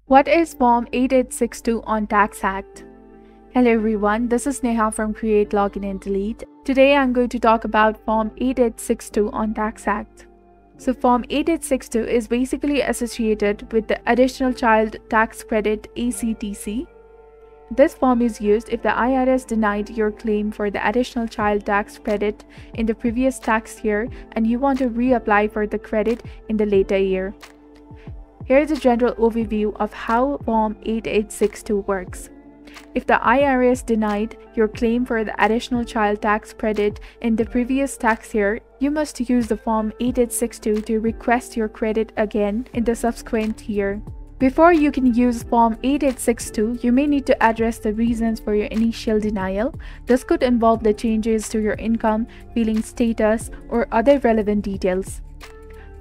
What is Form 8862 on TaxAct? Hello everyone, this is Neha from Create, Login and Delete. Today I'm going to talk about Form 8862 on TaxAct. So Form 8862 is basically associated with the Additional Child Tax Credit ACTC. This form is used if the IRS denied your claim for the Additional Child Tax Credit in the previous tax year and you want to reapply for the credit in the later year. Here is a general overview of how Form 8862 works. If the IRS denied your claim for the Additional Child Tax Credit in the previous tax year, you must use the Form 8862 to request your credit again in the subsequent year. Before you can use Form 8862, you may need to address the reasons for your initial denial. This could involve the changes to your income, filing status, or other relevant details.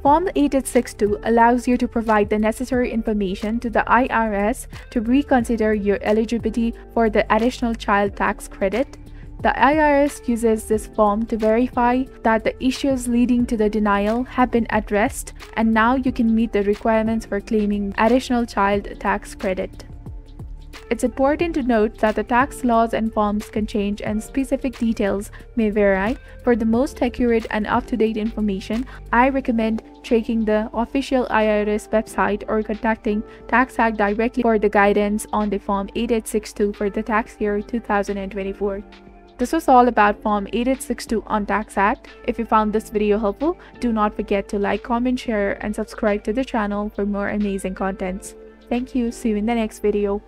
Form 8862 allows you to provide the necessary information to the IRS to reconsider your eligibility for the Additional Child Tax Credit. The IRS uses this form to verify that the issues leading to the denial have been addressed and now you can meet the requirements for claiming Additional Child Tax Credit. It's important to note that the tax laws and forms can change and specific details may vary. For the most accurate and up-to-date information, I recommend checking the official IRS website or contacting TaxAct directly for the guidance on the Form 8862 for the tax year 2024. This was all about Form 8862 on TaxAct. If you found this video helpful, do not forget to like, comment, share, and subscribe to the channel for more amazing contents. Thank you. See you in the next video.